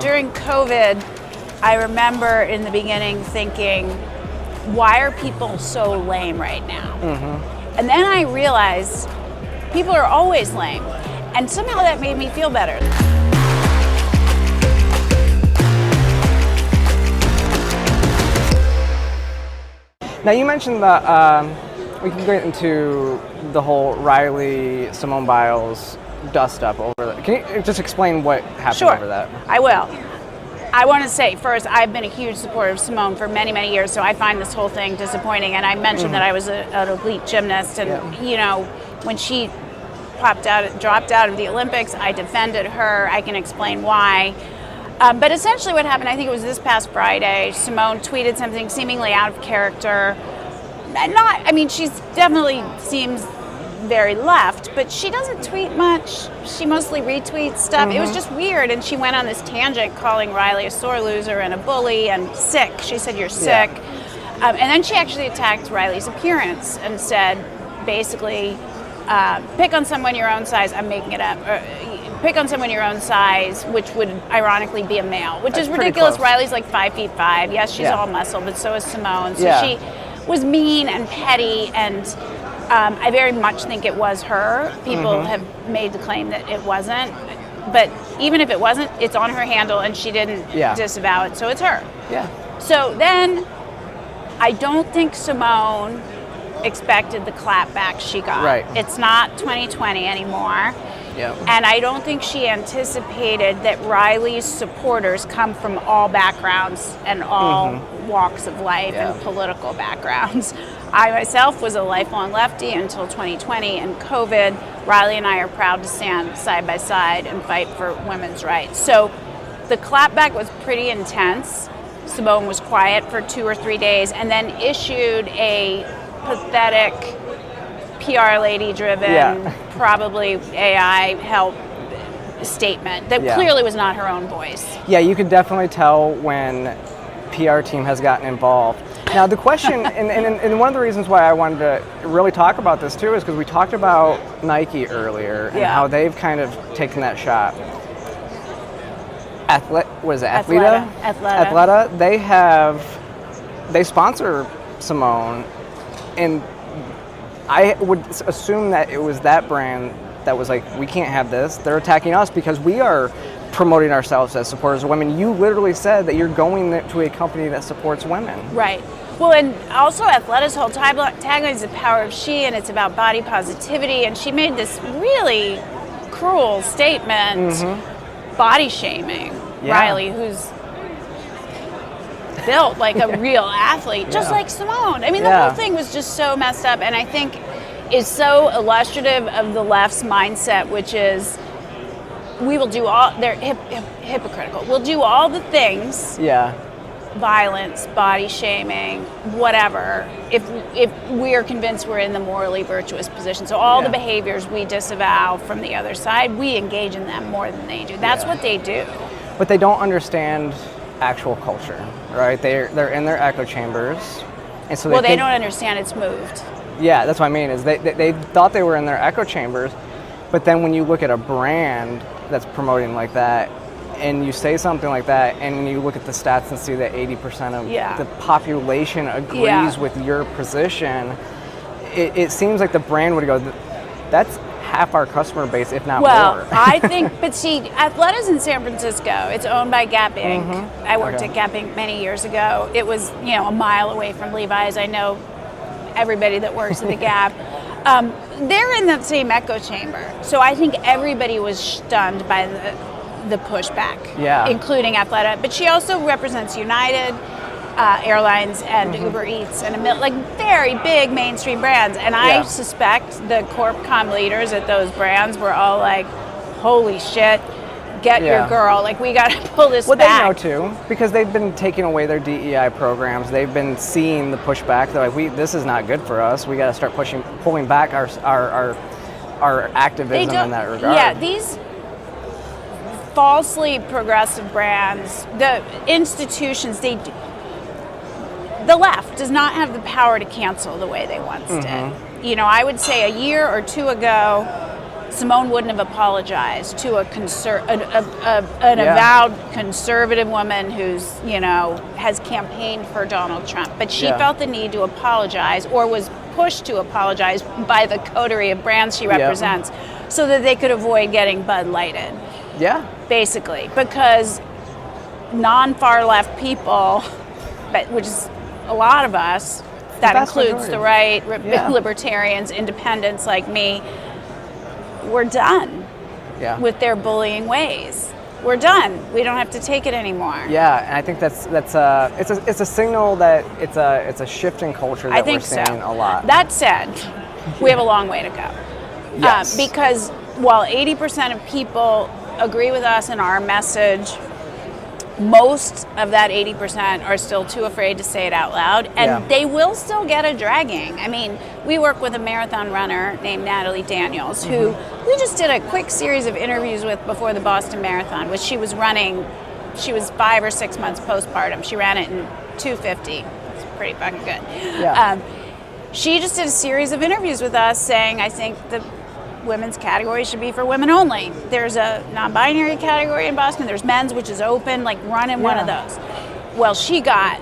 During COVID, I remember in the beginning thinking, why are people so lame right now? And then I realized people are always lame. And somehow that made me feel better. Now you mentioned that we can get into the whole Riley, Simone Biles dust up over that. Can you just explain what happened over that? I will. I want to say first, I've been a huge supporter of Simone for many, many years, so I find this whole thing disappointing. And I mentioned that I was an elite gymnast, and you know, when she dropped out of the Olympics, I defended her. I can explain why. But essentially what happened, I think it was this past Friday, Simone tweeted something seemingly out of character. She definitely seems very left, but she doesn't tweet much. She mostly retweets stuff. It was just weird, and she went on this tangent calling Riley a sore loser and a bully and sick. She said, "You're sick." And then she actually attacked Riley's appearance and said, basically, pick on someone your own size. I'm making it up. Pick on someone your own size, which would ironically be a male, which is ridiculous. Riley's like 5'5". Yes, she's all muscle, but so is Simone. So she was mean and petty, and I very much think it was her. People have made the claim that it wasn't, but even if it wasn't, it's on her handle, and she didn't disavow it, so it's her. So then, I don't think Simone expected the clapback she got. It's not 2020 anymore. And I don't think she anticipated that Riley's supporters come from all backgrounds and all walks of life and political backgrounds. I myself was a lifelong lefty until 2020 and COVID. Riley and I are proud to stand side by side and fight for women's rights. So the clapback was pretty intense. Simone was quiet for 2 or 3 days and then issued a pathetic PR lady-driven, probably AI help statement that clearly was not her own voice. Yeah, you could definitely tell when PR team has gotten involved. Now the question, and one of the reasons why I wanted to really talk about this too is because we talked about Nike earlier and how they've kind of taken that shot. Athleta? They sponsor Simone, and I would assume that it was that brand that was like, we can't have this. They're attacking us because we are promoting ourselves as supporters of women. You literally said that you're going to a company that supports women. Right. Well, and also Athleta's whole tagline is the power of she, and it's about body positivity. And she made this really cruel statement, body shaming Riley, who's built like a real athlete, just like Simone. I mean, the whole thing was just so messed up, and I think is so illustrative of the left's mindset, which is we will do all, they're hypocritical. We'll do all the things, violence, body shaming, whatever, if we are convinced we're in the morally virtuous position. So all the behaviors we disavow from the other side, we engage in them more than they do. That's what they do. But they don't understand actual culture, right? They're in their echo chambers, and so they don't understand it's moved. Yeah, that's what I mean. Is they thought they were in their echo chambers, but then when you look at a brand that's promoting like that, and you say something like that, and when you look at the stats and see that 80% of the population agrees with your position, it seems like the brand would go, that's half our customer base, if not more. Well, I think, but see, Athleta's in San Francisco. It's owned by Gap Inc. I worked at Gap Inc. many years ago. It was, a mile away from Levi's. I know everybody that works at the Gap. They're in the same echo chamber. So I think everybody was stunned by the pushback, including Athleta. But she also represents United Airlines and Uber Eats and very big mainstream brands. And I suspect the Corp Comm leaders at those brands were all like, holy shit, get your girl. Like, we got to pull this back. Well, they know too, because they've been taking away their DEI programs. They've been seeing the pushback. They're like, this is not good for us. We got to start pulling back our activism in that regard. Yeah, these falsely progressive brands, the institutions, the left does not have the power to cancel the way they once did. I would say a year or two ago, Simone wouldn't have apologized to an avowed conservative woman who's, has campaigned for Donald Trump. But she felt the need to apologize, or was pushed to apologize by the coterie of brands she represents, so that they could avoid getting Bud Lighted. Yeah. Basically, because non-far left people, which is a lot of us, that includes the right, libertarians, independents like me, we're done with their bullying ways. We're done. We don't have to take it anymore. Yeah, and I think it's a signal that it's a shift in culture that we're seeing a lot. That said, we have a long way to go. Yes. Because while 80% of people agree with us and our message, most of that 80% are still too afraid to say it out loud, and they will still get a dragging. I mean, we work with a marathon runner named Natalie Daniels, who we just did a quick series of interviews with before the Boston Marathon, which she was running. She was 5 or 6 months postpartum. She ran it in 2:50. It's pretty fucking good. Yeah. She just did a series of interviews with us saying, I think the women's category should be for women only. There's a non-binary category in Boston. There's men's, which is open, like run in one of those. Well, she got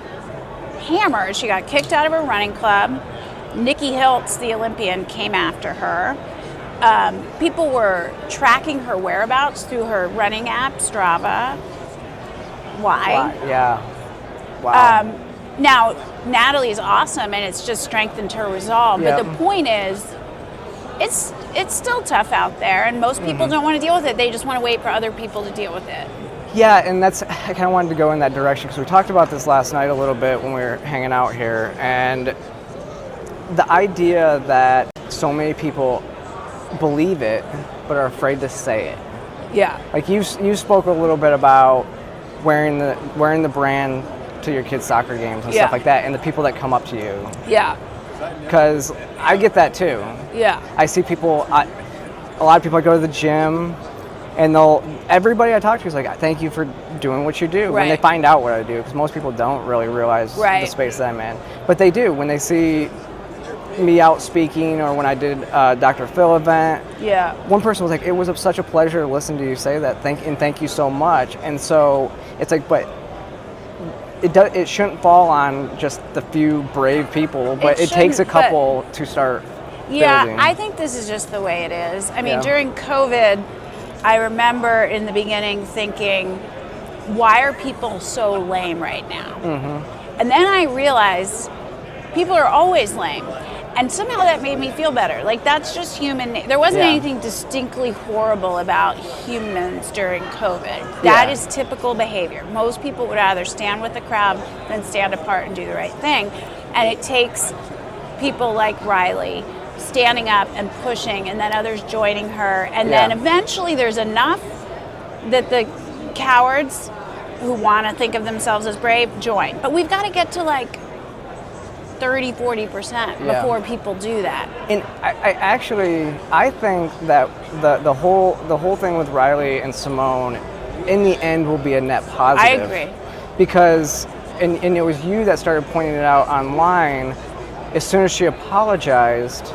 hammered. She got kicked out of her running club. Nikki Hiltz, the Olympian, came after her. People were tracking her whereabouts through her running app, Strava. Why? Yeah. Wow. Now, Natalie's awesome, and it's just strengthened her resolve. But the point is, it's still tough out there, and most people don't want to deal with it. They just want to wait for other people to deal with it. Yeah, and I kind of wanted to go in that direction because we talked about this last night a little bit when we were hanging out here, and the idea that so many people believe it but are afraid to say it. Yeah. Like you spoke a little bit about wearing the brand to your kids' soccer games and stuff like that, and the people that come up to you. Yeah. Because I get that too. Yeah. I see people, a lot of people go to the gym, and everybody I talk to is like, thank you for doing what you do. When they find out what I do, because most people don't really realize the space that I'm in. But they do when they see me out speaking, or when I did Dr. Phil event. Yeah. One person was like, it was such a pleasure to listen to you say that. Thank you so much. And so it's like, but it shouldn't fall on just the few brave people, but it takes a couple to start building. I think this is just the way it is. I mean, during COVID, I remember in the beginning thinking, why are people so lame right now? And then I realized people are always lame. And somehow that made me feel better. Like, that's just human. There wasn't anything distinctly horrible about humans during COVID. That is typical behavior. Most people would rather stand with the crowd than stand apart and do the right thing. And it takes people like Riley standing up and pushing, and then others joining her. And then eventually there's enough that the cowards who want to think of themselves as brave join. But we've got to get to like 30-40% before people do that. And I think that the whole thing with Riley and Simone in the end will be a net positive. I agree. Because and it was you that started pointing it out online. As soon as she apologized,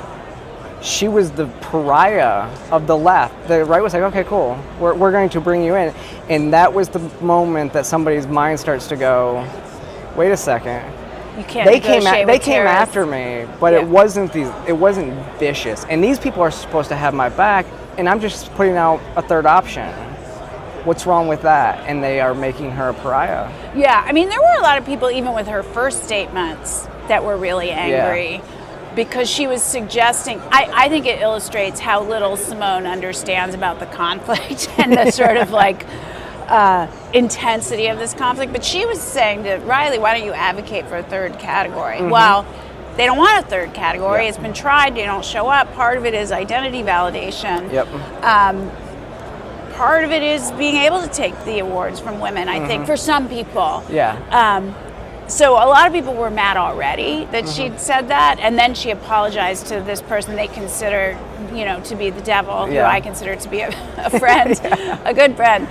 she was the pariah of the left. The right was like, okay, cool, we're going to bring you in. And that was the moment that somebody's mind starts to go, wait a second. You can't They came after me, but it wasn't vicious. And these people are supposed to have my back, and I'm just putting out a third option. What's wrong with that? And they are making her a pariah. Yeah, I mean, there were a lot of people, even with her first statements, that were really angry because she was suggesting, I think it illustrates how little Simone understands about the conflict and the sort of like intensity of this conflict. But she was saying to Riley, why don't you advocate for a third category? Well, they don't want a third category. It's been tried. They don't show up. Part of it is identity validation. Part of it is being able to take the awards from women, I think, for some people. So a lot of people were mad already that she'd said that, and then she apologized to this person they consider, to be the devil, who I consider to be a friend, a good friend.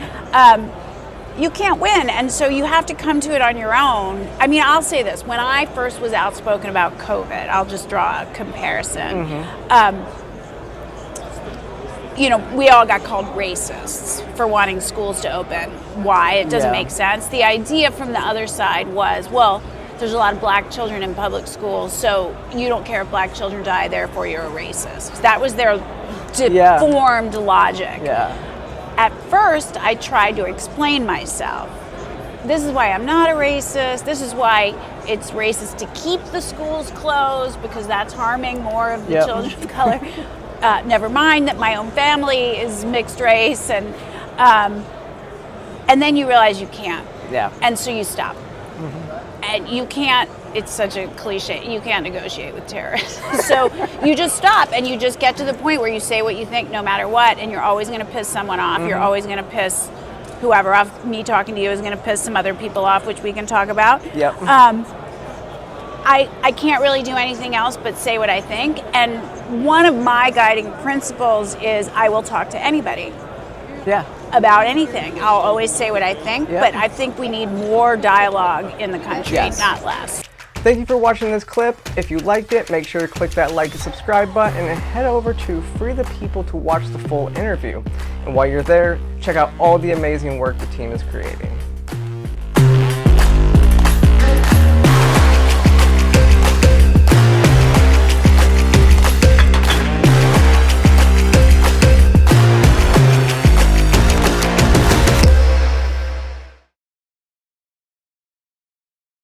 You can't win, and so you have to come to it on your own. I mean, I'll say this. When I first was outspoken about COVID, I'll just draw a comparison. you know, we all got called racists for wanting schools to open. Why? It doesn't make sense. The idea from the other side was, well, there's a lot of black children in public schools, so you don't care if black children die, therefore you're a racist. That was their deformed logic. At first, I tried to explain myself. This is why I'm not a racist. This is why it's racist to keep the schools closed, because that's harming more of the children of color. Never mind that my own family is mixed race, and then you realize you can't. And so you stop. And you can't, it's such a cliche, you can't negotiate with terrorists. So you just stop, and you just get to the point where you say what you think no matter what, and you're always going to piss someone off. You're always going to piss whoever off. Me talking to you is going to piss some other people off, which we can talk about. I can't really do anything else but say what I think. And one of my guiding principles is I will talk to anybody. About anything. I'll always say what I think, but I think we need more dialogue in the country, not less. Thank you for watching this clip. If you liked it, make sure to click that like and subscribe button and head over to Free the People to watch the full interview. And while you're there, check out all the amazing work the team is creating.